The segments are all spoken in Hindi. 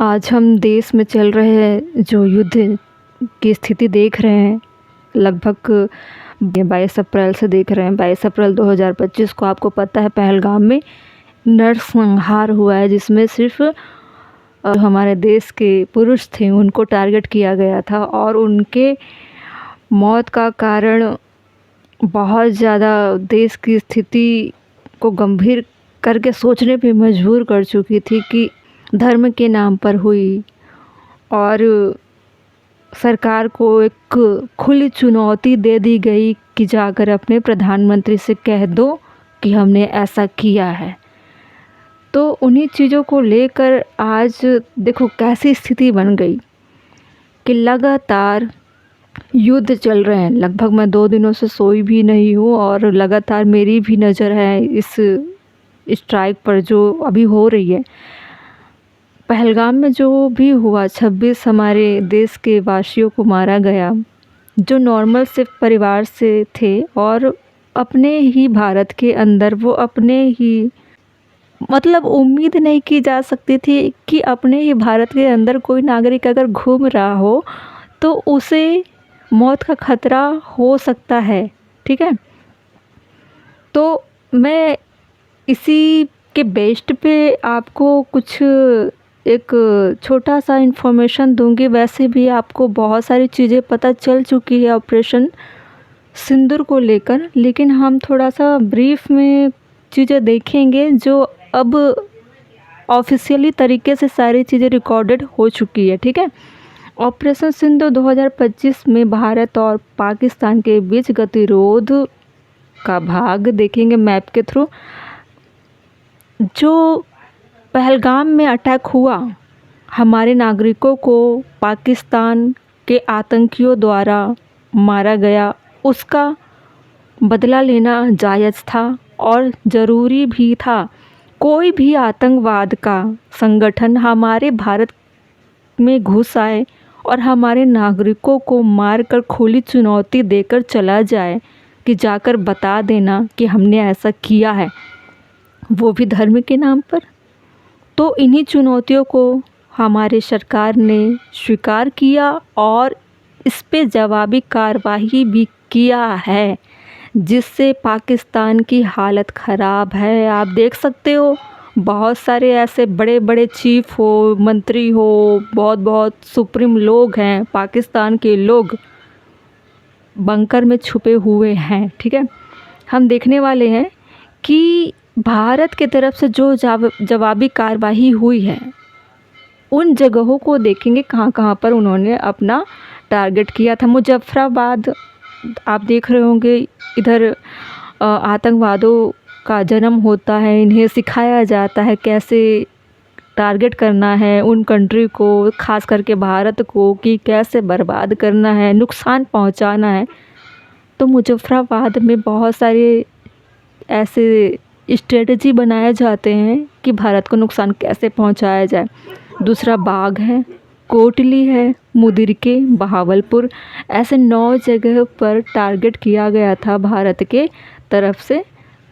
आज हम देश में चल रहे जो युद्ध की स्थिति देख रहे हैं, लगभग 22 अप्रैल से देख रहे हैं। 22 अप्रैल 2025 को आपको पता है पहलगाम में नरसंहार हुआ है, जिसमें सिर्फ हमारे देश के पुरुष थे उनको टारगेट किया गया था और उनके मौत का कारण बहुत ज़्यादा देश की स्थिति को गंभीर करके सोचने पे मजबूर कर चुकी थी कि धर्म के नाम पर हुई। और सरकार को एक खुली चुनौती दे दी गई कि जाकर अपने प्रधानमंत्री से कह दो कि हमने ऐसा किया है। तो उन्हीं चीज़ों को लेकर आज देखो कैसी स्थिति बन गई कि लगातार युद्ध चल रहे हैं। लगभग मैं 2 दिनों से सोई भी नहीं हूँ और लगातार मेरी भी नज़र है इस स्ट्राइक पर जो अभी हो रही है। पहलगाम में जो भी हुआ, 26 हमारे देश के वासियों को मारा गया, जो नॉर्मल से परिवार से थे और अपने ही भारत के अंदर वो अपने ही मतलब उम्मीद नहीं की जा सकती थी कि अपने ही भारत के अंदर कोई नागरिक अगर घूम रहा हो तो उसे मौत का खतरा हो सकता है। ठीक है, तो मैं इसी के बेस्ड पे आपको कुछ एक छोटा सा इन्फॉर्मेशन दूंगी। वैसे भी आपको बहुत सारी चीज़ें पता चल चुकी है ऑपरेशन सिंदूर को लेकर, लेकिन हम थोड़ा सा ब्रीफ में चीज़ें देखेंगे जो अब ऑफिशियली तरीके से सारी चीज़ें रिकॉर्डेड हो चुकी है। ठीक है, ऑपरेशन सिंदूर 2025 में भारत और पाकिस्तान के बीच गतिरोध का भाग देखेंगे मैप के थ्रू। जो पहलगाम में अटैक हुआ, हमारे नागरिकों को पाकिस्तान के आतंकियों द्वारा मारा गया, उसका बदला लेना जायज़ था और ज़रूरी भी था। कोई भी आतंकवाद का संगठन हमारे भारत में घुस आए और हमारे नागरिकों को मारकर खुली चुनौती देकर चला जाए कि जाकर बता देना कि हमने ऐसा किया है, वो भी धर्म के नाम पर। तो इन्हीं चुनौतियों को हमारे सरकार ने स्वीकार किया और इस पे जवाबी कार्रवाई भी किया है, जिससे पाकिस्तान की हालत ख़राब है। आप देख सकते हो बहुत सारे ऐसे बड़े बड़े चीफ हो, मंत्री हो, बहुत बहुत सुप्रीम लोग हैं, पाकिस्तान के लोग बंकर में छुपे हुए हैं। ठीक है, हम देखने वाले हैं कि भारत की तरफ से जो जवाबी कार्रवाई हुई है उन जगहों को देखेंगे कहाँ कहाँ पर उन्होंने अपना टारगेट किया था। मुजफ्फराबाद आप देख रहे होंगे, इधर आतंकवादियों का जन्म होता है, इन्हें सिखाया जाता है कैसे टारगेट करना है उन कंट्री को, ख़ास करके भारत को, कि कैसे बर्बाद करना है, नुकसान पहुंचाना है। तो मुजफ्फराबाद में बहुत सारे ऐसे स्ट्रेटजी बनाए जाते हैं कि भारत को नुकसान कैसे पहुंचाया जाए। दूसरा बाग है, कोटली है, मुदिरके, बहावलपुर, ऐसे 9 जगह पर टारगेट किया गया था भारत के तरफ से,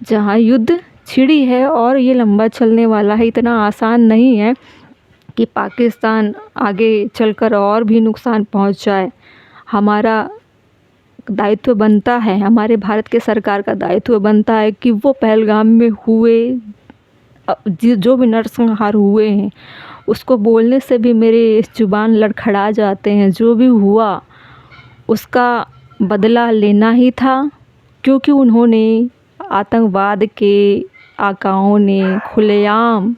जहां युद्ध छिड़ी है और ये लंबा चलने वाला है। इतना आसान नहीं है कि पाकिस्तान आगे चलकर और भी नुकसान पहुंचाए। हमारा दायित्व बनता है, हमारे भारत के सरकार का दायित्व बनता है कि वो पहलगाम में हुए जो भी नरसंहार हुए हैं उसको बोलने से भी मेरे ज़ुबान लड़खड़ा जाते हैं। जो भी हुआ उसका बदला लेना ही था, क्योंकि उन्होंने आतंकवाद के आकाओं ने खुलेआम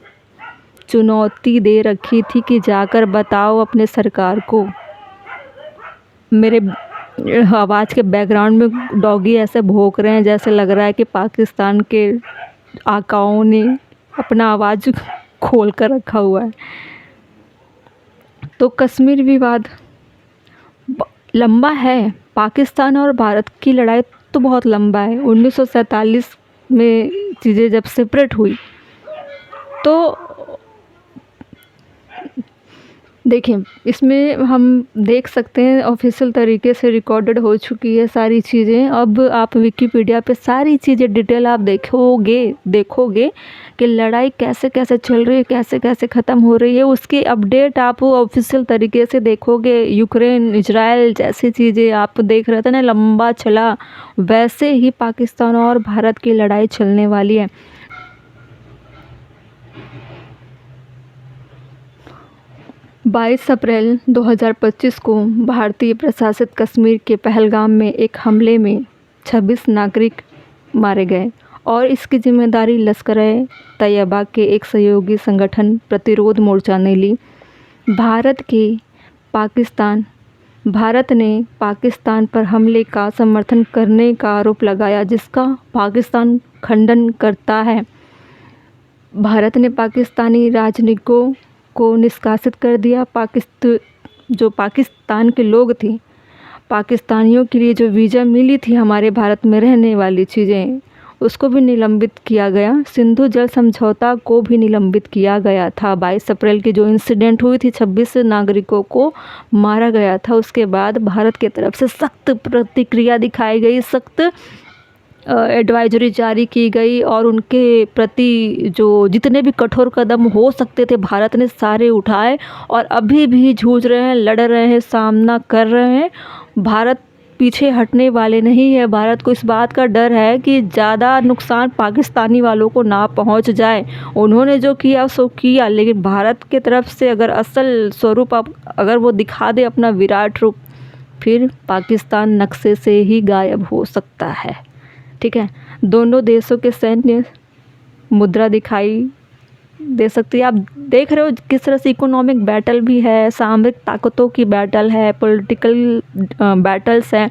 चुनौती दे रखी थी कि जाकर बताओ अपने सरकार को। मेरे आवाज़ के बैकग्राउंड में डॉगी ऐसे भौंक रहे हैं जैसे लग रहा है कि पाकिस्तान के आकाओं ने अपना आवाज़ खोल कर रखा हुआ है। तो कश्मीर विवाद लंबा है, पाकिस्तान और भारत की लड़ाई तो बहुत लंबा है। 1947 में चीज़ें जब सेपरेट हुई तो देखिए, इसमें हम देख सकते हैं ऑफ़िशियल तरीके से रिकॉर्डेड हो चुकी है सारी चीज़ें। अब आप विकिपीडिया पे सारी चीज़ें डिटेल आप देखोगे कि लड़ाई कैसे-कैसे चल रही है, कैसे-कैसे ख़त्म हो रही है, उसकी अपडेट आप ऑफ़िशियल तरीके से देखोगे। यूक्रेन, इज़राइल जैसी चीज़ें आप देख रहे थे ना लंबा चला, वैसे ही पाकिस्तान और भारत की लड़ाई चलने वाली है। 22 अप्रैल 2025 को भारतीय प्रशासित कश्मीर के पहलगाम में एक हमले में 26 नागरिक मारे गए और इसकी जिम्मेदारी लश्कर-ए-तैयबा के एक सहयोगी संगठन प्रतिरोध मोर्चा ने ली। भारत ने पाकिस्तान पर हमले का समर्थन करने का आरोप लगाया, जिसका पाकिस्तान खंडन करता है। भारत ने पाकिस्तानी राजनयिकों को निष्कासित कर दिया। जो पाकिस्तान के लोग थे, पाकिस्तानियों के लिए जो वीज़ा मिली थी हमारे भारत में रहने वाली चीज़ें, उसको भी निलंबित किया गया। सिंधु जल समझौता को भी निलंबित किया गया था। 22 अप्रैल की जो इंसिडेंट हुई थी, 26 नागरिकों को मारा गया था, उसके बाद भारत की तरफ से सख्त प्रतिक्रिया दिखाई गई, सख्त एडवाइजरी जारी की गई और उनके प्रति जो जितने भी कठोर कदम हो सकते थे भारत ने सारे उठाए और अभी भी जूझ रहे हैं, लड़ रहे हैं, सामना कर रहे हैं। भारत पीछे हटने वाले नहीं है। भारत को इस बात का डर है कि ज़्यादा नुकसान पाकिस्तानी वालों को ना पहुंच जाए। उन्होंने जो किया सो किया, लेकिन भारत के तरफ से अगर असल स्वरूप अगर वो दिखा दे अपना विराट रूप, फिर पाकिस्तान नक्शे से ही गायब हो सकता है। ठीक है, दोनों देशों के सैन्य मुद्रा दिखाई दे सकती है। आप देख रहे हो किस तरह से इकोनॉमिक बैटल भी है, सामरिक ताकतों की बैटल है, पॉलिटिकल बैटल्स हैं,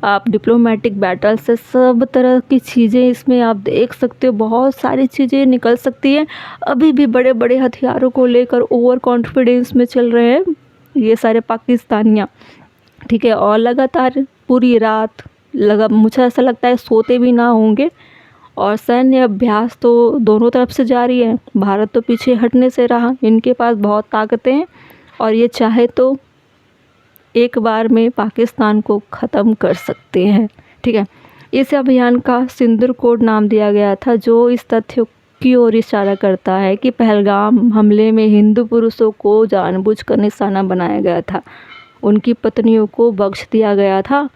आप डिप्लोमेटिक बैटल्स है, सब तरह की चीज़ें इसमें आप देख सकते हो। बहुत सारी चीज़ें निकल सकती हैं। अभी भी बड़े बड़े हथियारों को लेकर ओवर कॉन्फिडेंस में चल रहे हैं ये सारे पाकिस्तानियाँ। ठीक है, और लगातार पूरी रात मुझे ऐसा लगता है सोते भी ना होंगे। और सैन्य अभ्यास तो दोनों तरफ से जारी है। भारत तो पीछे हटने से रहा, इनके पास बहुत ताकतें हैं और ये चाहे तो एक बार में पाकिस्तान को ख़त्म कर सकते हैं। ठीक है, इस अभियान का सिंदूर कोड नाम दिया गया था, जो इस तथ्य की ओर इशारा करता है कि पहलगाम हमले में हिंदू पुरुषों को जानबूझकर निशाना बनाया गया था। उनकी पत्नियों को बख्श दिया गया था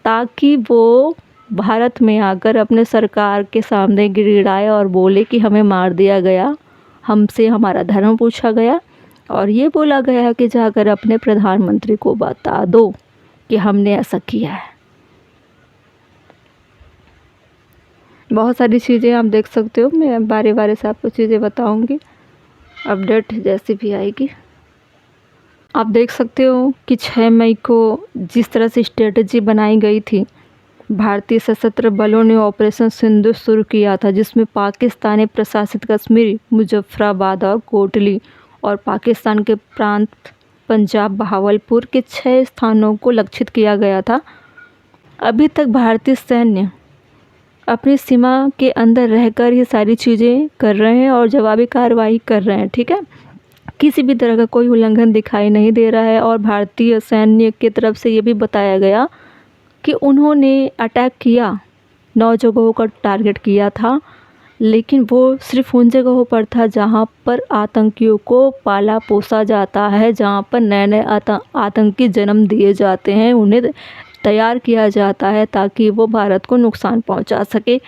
ताकि वो भारत में आकर अपने सरकार के सामने गिड़गिड़ाए और बोले कि हमें मार दिया गया, हमसे हमारा धर्म पूछा गया और ये बोला गया कि जाकर अपने प्रधानमंत्री को बता दो कि हमने ऐसा किया है। बहुत सारी चीज़ें आप देख सकते हो, मैं बारे बारे से आपको चीज़ें बताऊंगी, अपडेट जैसी भी आएगी। आप देख सकते हो कि 6 मई को जिस तरह से स्ट्रेटजी बनाई गई थी, भारतीय सशस्त्र बलों ने ऑपरेशन सिंदूर शुरू किया था, जिसमें पाकिस्तानी प्रशासित कश्मीर, मुजफ्फराबाद और कोटली और पाकिस्तान के प्रांत पंजाब, बहावलपुर के 6 स्थानों को लक्षित किया गया था। अभी तक भारतीय सैन्य अपनी सीमा के अंदर रहकर ये सारी चीज़ें कर रहे हैं और जवाबी कार्रवाई कर रहे हैं। ठीक है, किसी भी तरह का कोई उल्लंघन दिखाई नहीं दे रहा है और भारतीय सैन्य की तरफ से ये भी बताया गया कि उन्होंने अटैक किया, 9 जगहों का टारगेट किया था, लेकिन वो सिर्फ उन जगहों पर था जहां पर आतंकियों को पाला पोसा जाता है, जहां पर नए नए आतंकी जन्म दिए जाते हैं, उन्हें तैयार किया जाता है ताकि वो भारत को नुकसान पहुंचा सके।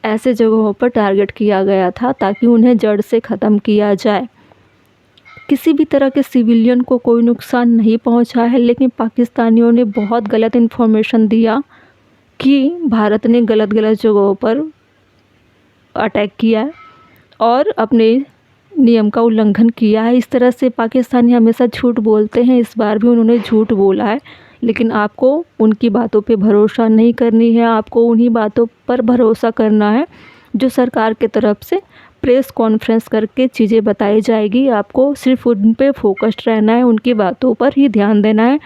ऐसे जगहों पर टारगेट किया गया था ताकि उन्हें जड़ से ख़त्म किया जाए। किसी भी तरह के सिविलियन को कोई नुकसान नहीं पहुंचा है, लेकिन पाकिस्तानियों ने बहुत गलत इन्फॉर्मेशन दिया कि भारत ने गलत जगहों पर अटैक किया है और अपने नियम का उल्लंघन किया है। इस तरह से पाकिस्तानी हमेशा झूठ बोलते हैं, इस बार भी उन्होंने झूठ बोला है, लेकिन आपको उनकी बातों पे भरोसा नहीं करनी है। आपको उन्हीं बातों पर भरोसा करना है जो सरकार की तरफ से प्रेस कॉन्फ्रेंस करके चीज़ें बताई जाएगी। आपको सिर्फ उन पे फोकस्ड रहना है, उनकी बातों पर ही ध्यान देना है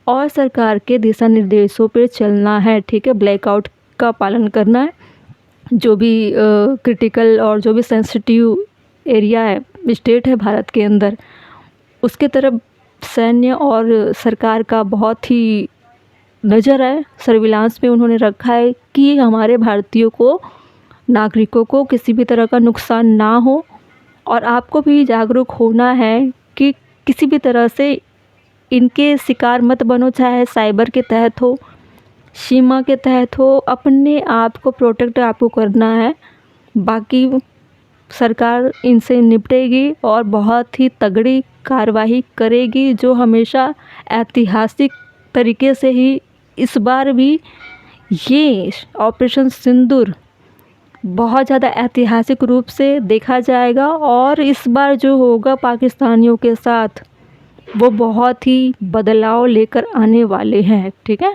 और सरकार के दिशा निर्देशों पे चलना है। ठीक है, ब्लैकआउट का पालन करना है। जो भी क्रिटिकल और जो भी सेंसिटिव एरिया है, स्टेट है भारत के अंदर, उसके तरफ सैन्य और सरकार का बहुत ही नज़र है, सर्विलांस में उन्होंने रखा है कि हमारे भारतीयों को, नागरिकों को किसी भी तरह का नुकसान ना हो। और आपको भी जागरूक होना है कि किसी भी तरह से इनके शिकार मत बनो, चाहे साइबर के तहत हो, सीमा के तहत हो। अपने आप को प्रोटेक्ट आपको करना है, बाकी सरकार इनसे निपटेगी और बहुत ही तगड़ी कार्रवाई करेगी, जो हमेशा ऐतिहासिक तरीके से ही इस बार भी ये ऑपरेशन सिंदूर बहुत ज़्यादा ऐतिहासिक रूप से देखा जाएगा। और इस बार जो होगा पाकिस्तानियों के साथ, वो बहुत ही बदलाव लेकर आने वाले हैं। ठीक है।